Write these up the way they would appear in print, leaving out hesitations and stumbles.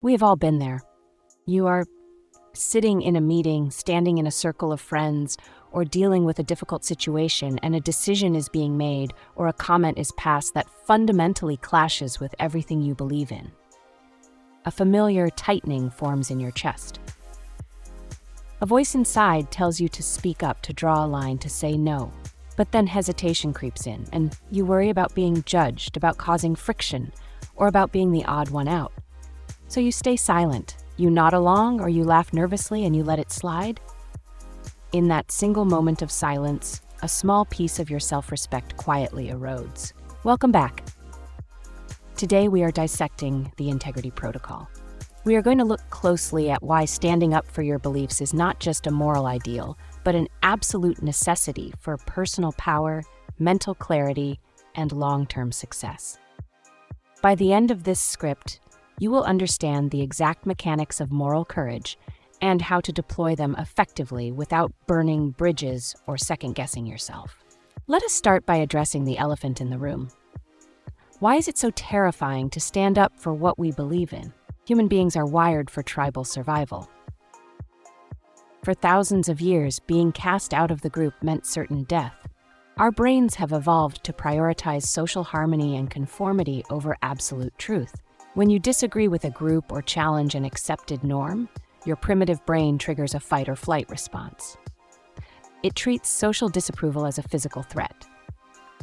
We have all been there. You are sitting in a meeting, standing in a circle of friends, or dealing with a difficult situation, and a decision is being made or a comment is passed that fundamentally clashes with everything you believe in. A familiar tightening forms in your chest. A voice inside tells you to speak up, to draw a line, to say no. But then hesitation creeps in, and you worry about being judged, about causing friction, or about being the odd one out. So you stay silent. You nod along, or you laugh nervously and you let it slide. In that single moment of silence, a small piece of your self-respect quietly erodes. Welcome back. Today we are dissecting the Integrity Protocol. We are going to look closely at why standing up for your beliefs is not just a moral ideal, but an absolute necessity for personal power, mental clarity, and long-term success. By the end of this script, you will understand the exact mechanics of moral courage and how to deploy them effectively without burning bridges or second-guessing yourself. Let us start by addressing the elephant in the room. Why is it so terrifying to stand up for what we believe in? Human beings are wired for tribal survival. For thousands of years, being cast out of the group meant certain death. Our brains have evolved to prioritize social harmony and conformity over absolute truth. When you disagree with a group or challenge an accepted norm, your primitive brain triggers a fight or flight response. It treats social disapproval as a physical threat.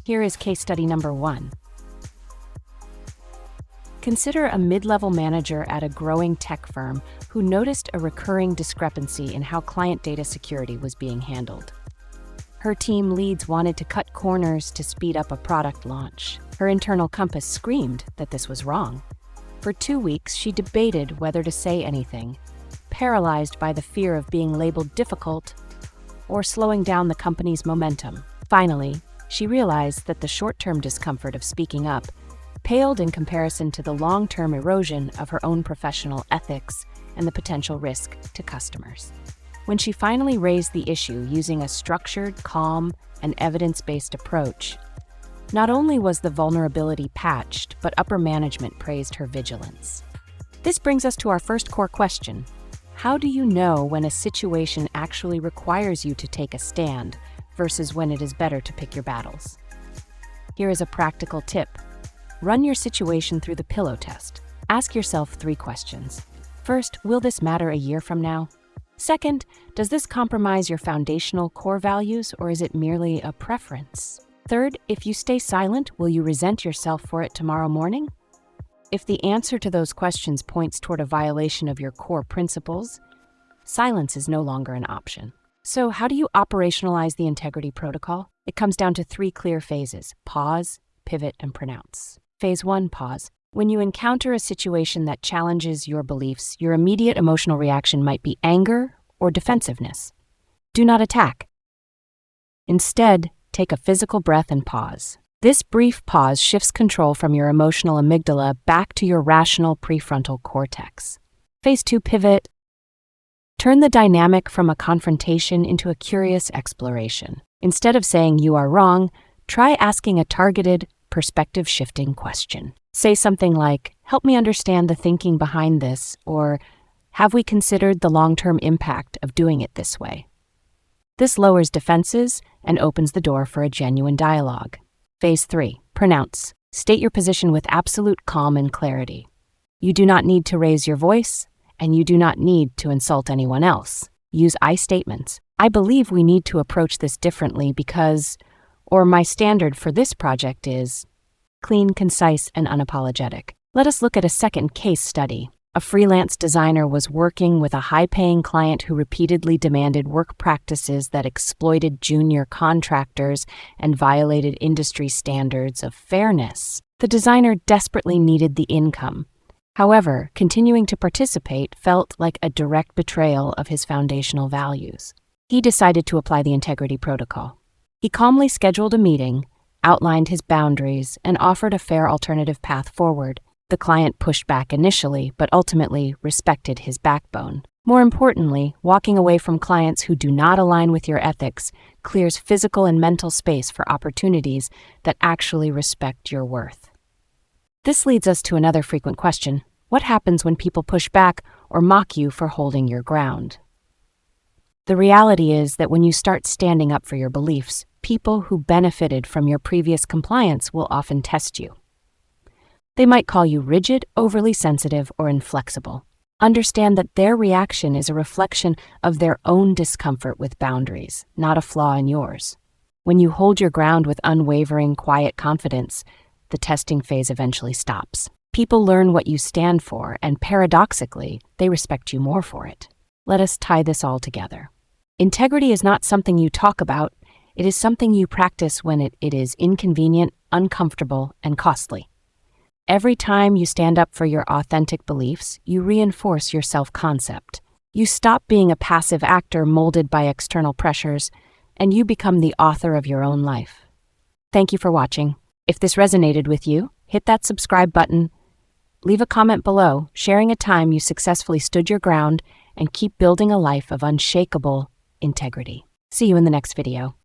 Here is case study number 1. Consider a mid-level manager at a growing tech firm who noticed a recurring discrepancy in how client data security was being handled. Her team leads wanted to cut corners to speed up a product launch. Her internal compass screamed that this was wrong. For 2 weeks, she debated whether to say anything, paralyzed by the fear of being labeled difficult or slowing down the company's momentum. Finally, she realized that the short-term discomfort of speaking up paled in comparison to the long-term erosion of her own professional ethics and the potential risk to customers. When she finally raised the issue using a structured, calm, and evidence-based approach, not only was the vulnerability patched, but upper management praised her vigilance. This brings us to our first core question. How do you know when a situation actually requires you to take a stand versus when it is better to pick your battles? Here is a practical tip. Run your situation through the pillow test. Ask yourself 3 questions. First, will this matter a year from now? Second, does this compromise your foundational core values, or is it merely a preference? Third, if you stay silent, will you resent yourself for it tomorrow morning? If the answer to those questions points toward a violation of your core principles, silence is no longer an option. So how do you operationalize the Integrity Protocol? It comes down to 3 clear phases: pause, pivot, and pronounce. Phase 1, pause. When you encounter a situation that challenges your beliefs, your immediate emotional reaction might be anger or defensiveness. Do not attack. Instead, take a physical breath and pause. This brief pause shifts control from your emotional amygdala back to your rational prefrontal cortex. Phase 2, pivot. Turn the dynamic from a confrontation into a curious exploration. Instead of saying you are wrong, try asking a targeted, perspective-shifting question. Say something like, help me understand the thinking behind this, or have we considered the long-term impact of doing it this way? This lowers defenses and opens the door for a genuine dialogue. Phase 3, pronounce. State your position with absolute calm and clarity. You do not need to raise your voice, and you do not need to insult anyone else. Use I statements. I believe we need to approach this differently because, or my standard for this project is, clean, concise, and unapologetic. Let us look at a second case study. A freelance designer was working with a high-paying client who repeatedly demanded work practices that exploited junior contractors and violated industry standards of fairness. The designer desperately needed the income. However, continuing to participate felt like a direct betrayal of his foundational values. He decided to apply the Integrity Protocol. He calmly scheduled a meeting, outlined his boundaries, and offered a fair alternative path forward. The client pushed back initially, but ultimately respected his backbone. More importantly, walking away from clients who do not align with your ethics clears physical and mental space for opportunities that actually respect your worth. This leads us to another frequent question. What happens when people push back or mock you for holding your ground? The reality is that when you start standing up for your beliefs, people who benefited from your previous compliance will often test you. They might call you rigid, overly sensitive, or inflexible. Understand that their reaction is a reflection of their own discomfort with boundaries, not a flaw in yours. When you hold your ground with unwavering, quiet confidence, the testing phase eventually stops. People learn what you stand for, and paradoxically, they respect you more for it. Let us tie this all together. Integrity is not something you talk about, it is something you practice when it is inconvenient, uncomfortable, and costly. Every time you stand up for your authentic beliefs, you reinforce your self-concept. You stop being a passive actor molded by external pressures, and you become the author of your own life. Thank you for watching. If this resonated with you, hit that subscribe button, leave a comment below, sharing a time you successfully stood your ground, and keep building a life of unshakable integrity. See you in the next video.